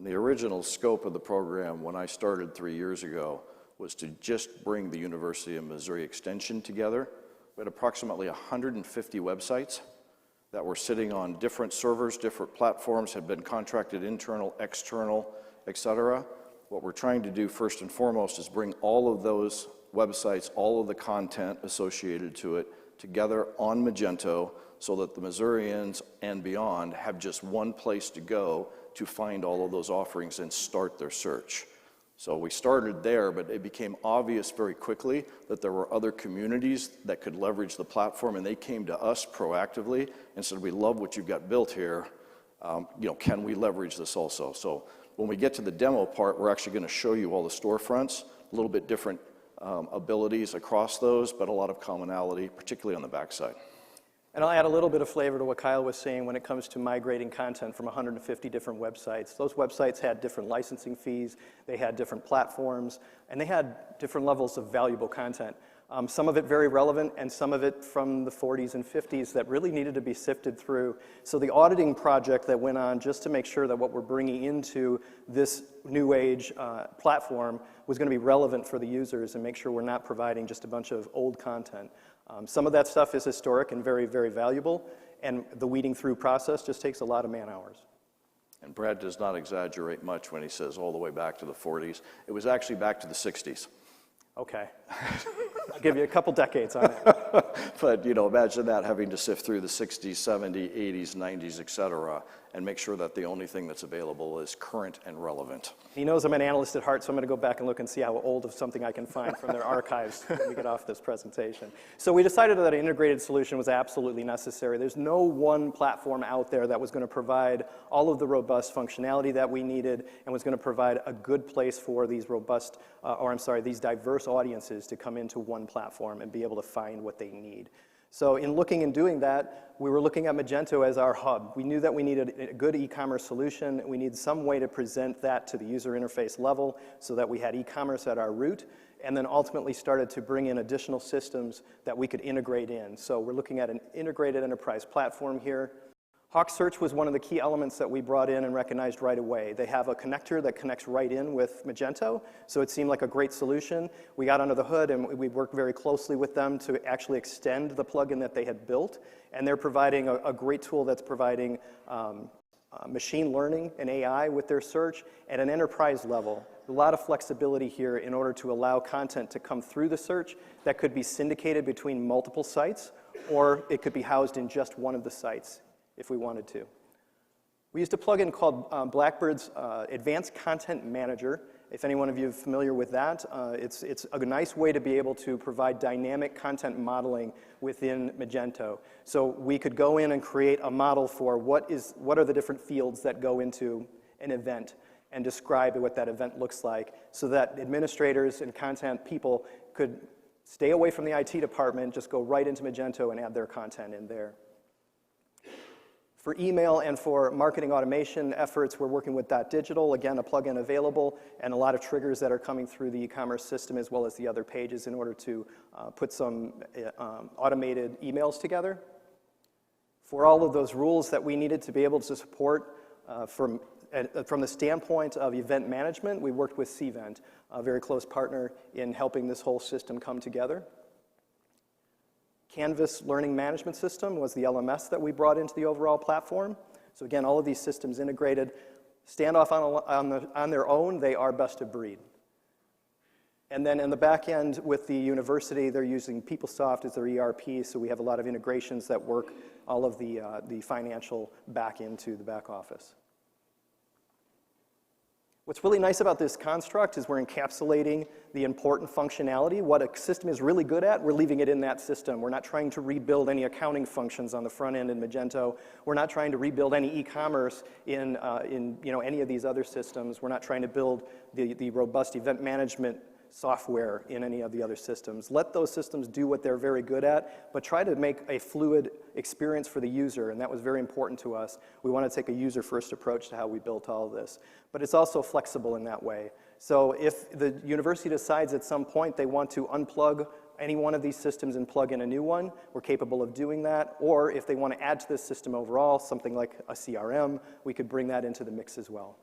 And the original scope of the program when I started 3 years ago was to just bring the University of Missouri Extension together. We had approximately 150 websites that were sitting on different servers, different platforms, had been contracted internal, external, et cetera. What we're trying to do first and foremost is bring all of those websites, all of the content associated to it together on Magento so that the Missourians and beyond have just one place to go to find all of those offerings and start their search. So we started there, but it became obvious very quickly that there were other communities that could leverage the platform, and they came to us proactively and said, we love what you've got built here. Can we leverage this also? So when we get to the demo part, we're actually going to show you all the storefronts, a little bit different abilities across those, but a lot of commonality, particularly on the backside. And I'll add a little bit of flavor to what Kyle was saying when it comes to migrating content from 150 different websites. Those websites had different licensing fees, they had different platforms, and they had different levels of valuable content. Some of it very relevant, and some of it from the 40s and 50s that really needed to be sifted through. So the auditing project that went on just to make sure that what we're bringing into this new age platform was going to be relevant for the users and make sure we're not providing just a bunch of old content. Some of that stuff is historic and very, very valuable, and the weeding through process just takes a lot of man-hours. And Brad does not exaggerate much when he says all the way back to the 40s. It was actually back to the 60s. Okay. I'll give you a couple decades on that. But imagine that, having to sift through the 60s, 70s, 80s, 90s, et cetera, and make sure that the only thing that's available is current and relevant. He knows I'm an analyst at heart, so I'm going to go back and look and see how old of something I can find from their archives when we get off this presentation. So we decided that an integrated solution was absolutely necessary. There's no one platform out there that was going to provide all of the robust functionality that we needed and was going to provide a good place for these these diverse audiences to come into one platform and be able to find what they need. So in looking and doing that, we were looking at Magento as our hub. We knew that we needed a good e-commerce solution. We needed some way to present that to the user interface level so that we had e-commerce at our root, and then ultimately started to bring in additional systems that we could integrate in. So we're looking at an integrated enterprise platform here. HawkSearch was one of the key elements that we brought in and recognized right away. They have a connector that connects right in with Magento, so it seemed like a great solution. We got under the hood and we worked very closely with them to actually extend the plugin that they had built, and they're providing a great tool that's providing machine learning and AI with their search at an enterprise level. A lot of flexibility here in order to allow content to come through the search that could be syndicated between multiple sites, or it could be housed in just one of the sites if we wanted to. We used a plugin called Blackbird's Advanced Content Manager. If any one of you are familiar with that, it's a nice way to be able to provide dynamic content modeling within Magento. So we could go in and create a model for what are the different fields that go into an event and describe what that event looks like so that administrators and content people could stay away from the IT department, just go right into Magento and add their content in there. For email and for marketing automation efforts, we're working with .digital, again, a plugin available, and a lot of triggers that are coming through the e-commerce system as well as the other pages in order to put some automated emails together. For all of those rules that we needed to be able to support from the standpoint of event management, we worked with Cvent, a very close partner in helping this whole system come together. Canvas Learning Management System was the LMS that we brought into the overall platform. So again, all of these systems integrated. Stand off on their own, they are best of breed. And then in the back end with the university, they're using PeopleSoft as their ERP, so we have a lot of integrations that work all of the financial back into the back office. What's really nice about this construct is we're encapsulating the important functionality. What a system is really good at, we're leaving it in that system. We're not trying to rebuild any accounting functions on the front end in Magento. We're not trying to rebuild any e-commerce in any of these other systems. We're not trying to build the robust event management software in any of the other systems. Let those systems do what they're very good at, but try to make a fluid experience for the user, and that was very important to us. We want to take a user-first approach to how we built all of this. But it's also flexible in that way. So if the university decides at some point they want to unplug any one of these systems and plug in a new one, we're capable of doing that. Or if they want to add to this system overall, something like a CRM, we could bring that into the mix as well.